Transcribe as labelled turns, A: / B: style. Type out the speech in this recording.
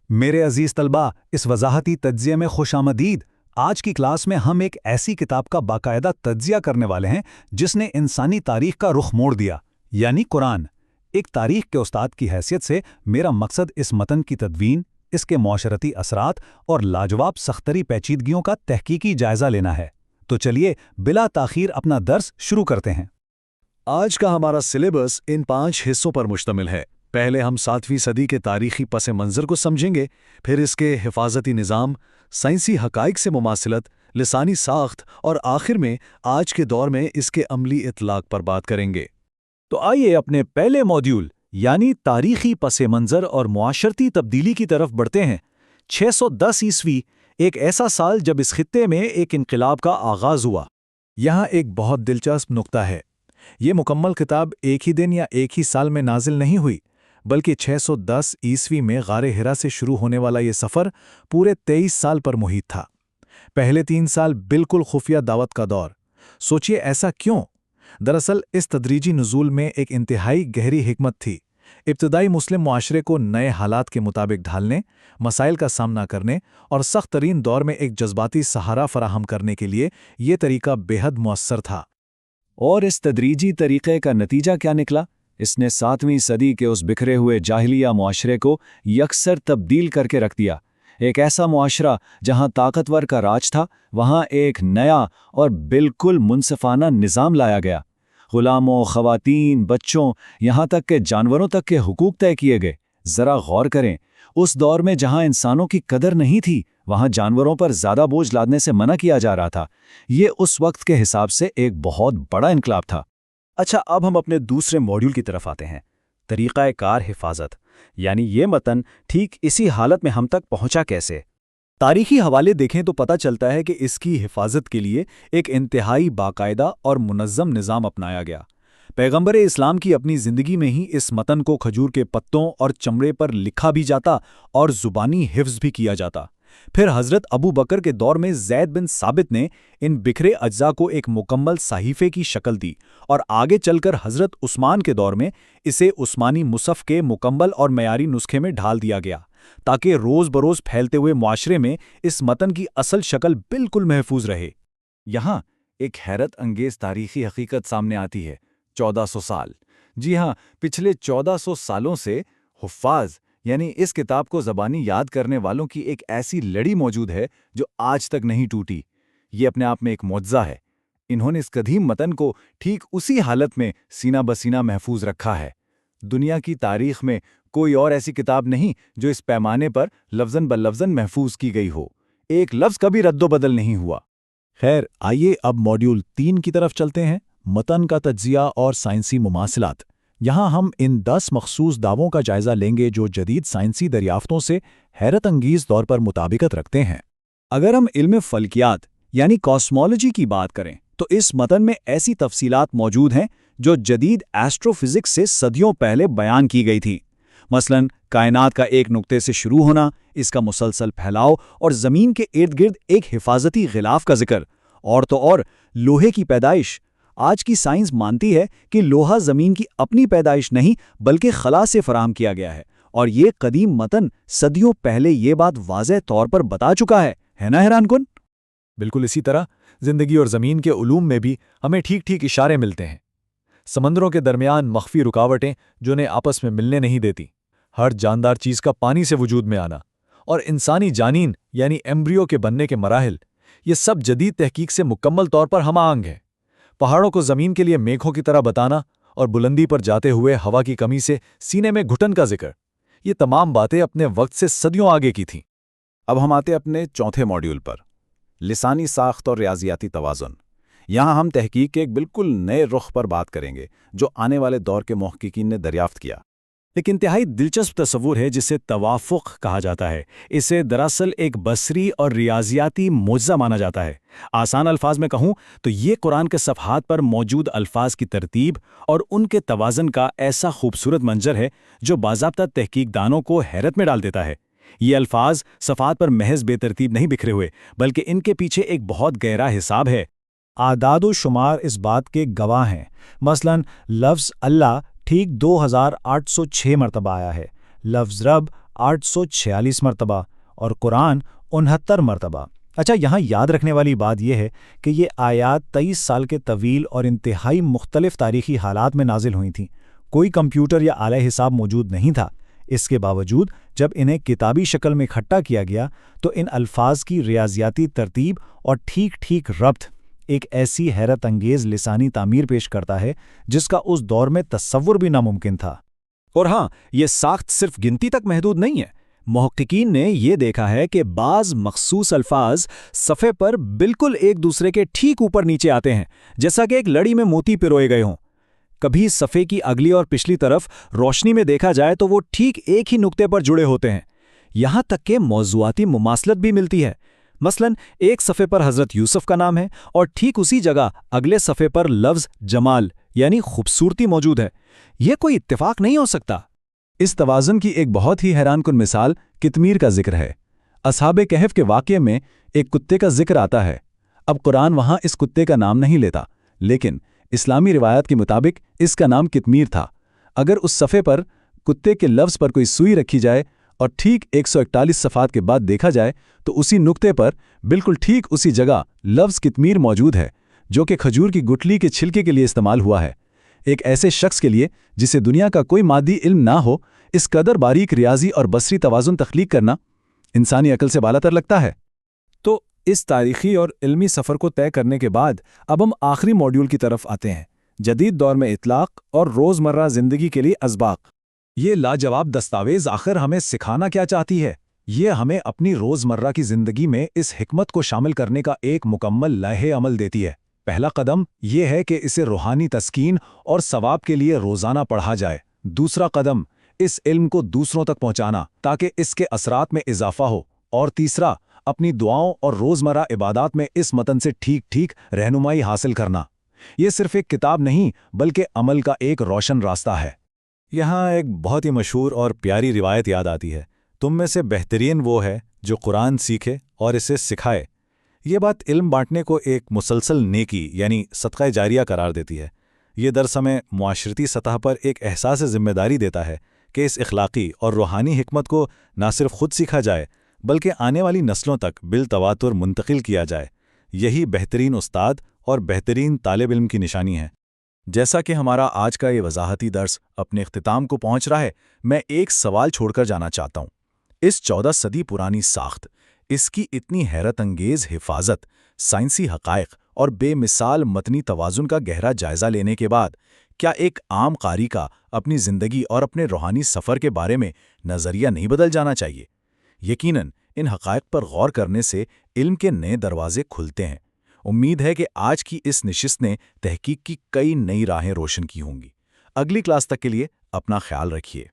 A: میرے عزیز طلباء، اس وضاحتی تجزیے میں خوش آمدید۔ آج کی کلاس میں ہم ایک ایسی کتاب کا باقاعدہ تجزیہ کرنے والے ہیں جس نے انسانی تاریخ کا رخ موڑ دیا، یعنی قرآن۔ ایک تاریخ کے استاد کی حیثیت سے میرا مقصد اس متن کی تدوین، اس کے معاشرتی اثرات اور لاجواب سختری پیچیدگیوں کا تحقیقی جائزہ لینا ہے۔ تو چلیے بلا تاخیر اپنا درس شروع کرتے ہیں۔
B: آج کا ہمارا سلیبس ان 5 حصوں پر مشتمل ہے۔ پہلے ہم 7ویں صدی کے تاریخی پس منظر کو سمجھیں گے، پھر اس کے حفاظتی نظام، سائنسی حقائق سے مماثلت، لسانی ساخت اور آخر میں آج کے دور میں اس کے عملی اطلاق پر بات کریں گے۔
A: تو آئیے اپنے پہلے موڈیول یعنی تاریخی پس منظر اور معاشرتی تبدیلی کی طرف بڑھتے ہیں۔ 610 عیسوی ایک ایسا سال جب اس خطے میں ایک انقلاب کا آغاز ہوا۔
B: یہاں ایک بہت دلچسپ نقطہ ہے۔ یہ مکمل کتاب ایک ہی دن یا ایک ہی سال میں نازل نہیں ہوئی، بلکہ 610 عیسوی میں غار ہرا سے شروع ہونے والا یہ سفر پورے 23 سال پر محیط تھا۔ پہلے 3 سال بالکل خفیہ دعوت کا دور۔ سوچئے ایسا کیوں؟ دراصل اس تدریجی نزول میں ایک انتہائی گہری حکمت تھی۔ ابتدائی مسلم معاشرے کو نئے حالات کے مطابق ڈھالنے، مسائل کا سامنا کرنے اور سخت ترین دور میں ایک جذباتی سہارا فراہم کرنے کے لیے یہ طریقہ بے حد مؤثر تھا۔
A: اور اس تدریجی طریقے کا نتیجہ کیا نکلا؟ اس نے 7ویں صدی کے اس بکھرے ہوئے جاہلیہ معاشرے کو یکسر تبدیل کر کے رکھ دیا۔ ایک ایسا معاشرہ جہاں طاقتور کا راج تھا، وہاں ایک نیا اور بالکل منصفانہ نظام لایا گیا۔ غلاموں، خواتین، بچوں، یہاں تک کہ جانوروں تک کے حقوق طے کیے گئے۔ ذرا غور کریں، اس دور میں جہاں انسانوں کی قدر نہیں تھی، وہاں جانوروں پر زیادہ بوجھ لادنے سے منع کیا جا رہا تھا۔ یہ اس وقت کے حساب سے ایک بہت بڑا انقلاب تھا۔ اچھا، اب ہم اپنے دوسرے موڈیول کی طرف آتے ہیں، طریقہ کار حفاظت، یعنی یہ متن ٹھیک اسی حالت میں ہم تک پہنچا کیسے؟ تاریخی حوالے دیکھیں تو پتہ چلتا ہے کہ اس کی حفاظت کے لیے ایک انتہائی باقاعدہ اور منظم نظام اپنایا گیا۔ پیغمبر اسلام کی اپنی زندگی میں ہی اس متن کو کھجور کے پتوں اور چمڑے پر لکھا بھی جاتا اور زبانی حفظ بھی کیا جاتا۔ پھر حضرت ابو بکر کے دور میں زید بن ثابت نے ان بکھرے اجزاء کو ایک مکمل صحیفے کی شکل دی، اور آگے چل کر حضرت عثمان کے دور میں اسے عثمانی مصحف کے مکمل اور معیاری نسخے میں ڈھال دیا گیا، تاکہ روز بروز پھیلتے ہوئے معاشرے میں اس متن کی اصل شکل بالکل محفوظ رہے۔ یہاں ایک حیرت انگیز تاریخی حقیقت سامنے آتی ہے۔ 1400 سال، جی ہاں، پچھلے 1400 سالوں سے حفاظ یعنی اس کتاب کو زبانی یاد کرنے والوں کی ایک ایسی لڑی موجود ہے جو آج تک نہیں ٹوٹی۔ یہ اپنے آپ میں ایک معجزہ ہے۔ انہوں نے اس قدیم متن کو ٹھیک اسی حالت میں سینہ بسینہ محفوظ رکھا ہے۔ دنیا کی تاریخ میں کوئی اور ایسی کتاب نہیں جو اس پیمانے پر لفظاً بلفظاً محفوظ کی گئی ہو۔ ایک لفظ کبھی رد و بدل نہیں ہوا۔
B: خیر، آئیے اب موڈیول 3 کی طرف چلتے ہیں، متن کا تجزیہ اور سائنسی مماثلات۔ یہاں ہم ان 10 مخصوص دعووں کا جائزہ لیں گے جو جدید سائنسی دریافتوں سے حیرت انگیز طور پر مطابقت رکھتے ہیں۔
A: اگر ہم علم فلکیات یعنی کاسمولوجی کی بات کریں تو اس متن میں ایسی تفصیلات موجود ہیں جو جدید ایسٹرو فزکس سے صدیوں پہلے بیان کی گئی تھی۔ مثلاً کائنات کا ایک نقطے سے شروع ہونا، اس کا مسلسل پھیلاؤ اور زمین کے ارد گرد ایک حفاظتی غلاف کا ذکر، اور تو اور لوہے کی پیدائش۔ آج کی سائنس مانتی ہے کہ لوہا زمین کی اپنی پیدائش نہیں بلکہ خلا سے فراہم کیا گیا ہے، اور یہ قدیم متن صدیوں پہلے یہ بات واضح طور پر بتا چکا ہے نا حیران کن؟
B: بالکل اسی طرح زندگی اور زمین کے علوم میں بھی ہمیں ٹھیک ٹھیک اشارے ملتے ہیں۔ سمندروں کے درمیان مخفی رکاوٹیں جو انہیں آپس میں ملنے نہیں دیتی، ہر جاندار چیز کا پانی سے وجود میں آنا، اور انسانی جانین یعنی ایمبریو کے بننے کے مراحل، یہ سب جدید تحقیق سے مکمل طور پر ہم آہنگ ہے۔ پہاڑوں کو زمین کے لیے میگھوں کی طرح بتانا اور بلندی پر جاتے ہوئے ہوا کی کمی سے سینے میں گھٹن کا ذکر، یہ تمام باتیں اپنے وقت سے صدیوں آگے کی تھیں۔
C: اب ہم آتے اپنے چوتھے موڈیول پر، لسانی ساخت اور ریاضیاتی توازن۔ یہاں ہم تحقیق کے ایک بالکل نئے رخ پر بات کریں گے جو آنے والے دور کے محققین نے دریافت کیا۔
A: ایک انتہائی دلچسپ تصور ہے جسے توافق کہا جاتا ہے۔ اسے دراصل ایک بصری اور ریاضیاتی معجزہ مانا جاتا ہے۔ آسان الفاظ میں کہوں تو یہ قرآن کے صفحات پر موجود الفاظ کی ترتیب اور ان کے توازن کا ایسا خوبصورت منظر ہے جو باضابطہ تحقیق دانوں کو حیرت میں ڈال دیتا ہے۔ یہ الفاظ صفحات پر محض بے ترتیب نہیں بکھرے ہوئے، بلکہ ان کے پیچھے ایک بہت گہرا حساب ہے۔
B: اعداد و شمار اس بات کے گواہ ہیں۔ مثلاً لفظ اللہ ٹھیک 2806 مرتبہ آیا ہے، لفظ رب
D: 846 مرتبہ اور قرآن 69 مرتبہ۔ اچھا، یہاں یاد رکھنے والی بات یہ ہے کہ یہ آیات 23 سال کے طویل اور انتہائی مختلف تاریخی حالات میں نازل ہوئی تھیں۔ کوئی کمپیوٹر یا آلہ حساب موجود نہیں تھا۔ اس کے باوجود جب انہیں کتابی شکل میں اکٹھا کیا گیا تو ان الفاظ کی ریاضیاتی ترتیب اور ٹھیک ربط ایک ایسی حیرت انگیز لسانی تعمیر پیش کرتا ہے جس کا اس دور میں تصور بھی ناممکن تھا۔
A: اور ہاں، یہ ساخت صرف گنتی تک محدود نہیں ہے۔ محققین نے یہ دیکھا ہے کہ بعض مخصوص الفاظ صفحے پر بالکل ایک دوسرے کے ٹھیک اوپر نیچے آتے ہیں، جیسا کہ ایک لڑی میں موتی پروئے گئے ہوں۔ کبھی صفحے کی اگلی اور پچھلی طرف روشنی میں دیکھا جائے تو وہ ٹھیک ایک ہی نقطے پر جڑے ہوتے ہیں۔ یہاں تک کہ موضوعاتی مماثلت بھی ملتی ہے۔ مثلاً ایک صفحے پر حضرت یوسف کا نام ہے اور ٹھیک اسی جگہ اگلے صفحے پر لفظ جمال یعنی خوبصورتی موجود ہے۔ یہ کوئی اتفاق نہیں ہو سکتا۔
B: اس توازن کی ایک بہت ہی حیران کن مثال قطمیر کا ذکر ہے۔ اصحاب کہف کے واقعے میں ایک کتے کا ذکر آتا ہے۔ اب قرآن وہاں اس کتے کا نام نہیں لیتا، لیکن اسلامی روایات کے مطابق اس کا نام قطمیر تھا۔ اگر اس صفحے پر کتے کے لفظ پر کوئی سوئی رکھی جائے اور ٹھیک 141 صفحات کے بعد دیکھا جائے تو اسی نقطے پر بالکل ٹھیک اسی جگہ لفظ قطمیر موجود ہے، جو کہ کھجور کی گٹلی کے چھلکے کے لیے استعمال ہوا ہے۔ ایک ایسے شخص کے لیے جسے دنیا کا کوئی مادی علم نہ ہو، اس قدر باریک ریاضی اور بصری توازن تخلیق کرنا انسانی عقل سے بالاتر لگتا ہے۔
C: تو اس تاریخی اور علمی سفر کو طے کرنے کے بعد اب ہم آخری ماڈیول کی طرف آتے ہیں، جدید دور میں اطلاق اور روزمرہ زندگی کے لیے اسباق۔
B: یہ لاجواب دستاویز آخر ہمیں سکھانا کیا چاہتی ہے؟ یہ ہمیں اپنی روزمرہ کی زندگی میں اس حکمت کو شامل کرنے کا ایک مکمل لائحہ عمل دیتی ہے۔ پہلا قدم یہ ہے کہ اسے روحانی تسکین اور ثواب کے لیے روزانہ پڑھا جائے۔ دوسرا قدم اس علم کو دوسروں تک پہنچانا تاکہ اس کے اثرات میں اضافہ ہو، اور تیسرا اپنی دعاؤں اور روزمرہ عبادات میں اس متن سے ٹھیک رہنمائی حاصل کرنا۔ یہ صرف ایک کتاب نہیں بلکہ عمل کا ایک روشن راستہ ہے۔
C: یہاں ایک بہت ہی مشہور اور پیاری روایت یاد آتی ہے، تم میں سے بہترین وہ ہے جو قرآن سیکھے اور اسے سکھائے۔ یہ بات علم بانٹنے کو ایک مسلسل نیکی یعنی صدقہ جاریہ قرار دیتی ہے۔ یہ درس ہمیں معاشرتی سطح پر ایک احساس ذمہ داری دیتا ہے کہ اس اخلاقی اور روحانی حکمت کو نہ صرف خود سیکھا جائے بلکہ آنے والی نسلوں تک بالتواتر منتقل کیا جائے۔ یہی بہترین استاد اور بہترین طالب علم کی نشانی ہے۔
B: جیسا کہ ہمارا آج کا یہ وضاحتی درس اپنے اختتام کو پہنچ رہا ہے، میں ایک سوال چھوڑ کر جانا چاہتا ہوں۔ اس 14 صدی پرانی ساخت، اس کی اتنی حیرت انگیز حفاظت، سائنسی حقائق اور بے مثال متنی توازن کا گہرا جائزہ لینے کے بعد کیا ایک عام قاری کا اپنی زندگی اور اپنے روحانی سفر کے بارے میں نظریہ نہیں بدل جانا چاہیے؟ یقیناً ان حقائق پر غور کرنے سے علم کے نئے دروازے کھلتے ہیں۔ امید ہے کہ آج کی اس نشست نے تحقیق کی کئی نئی راہیں روشن کی ہوں گی۔ اگلی کلاس تک کے لیے اپنا خیال رکھیے۔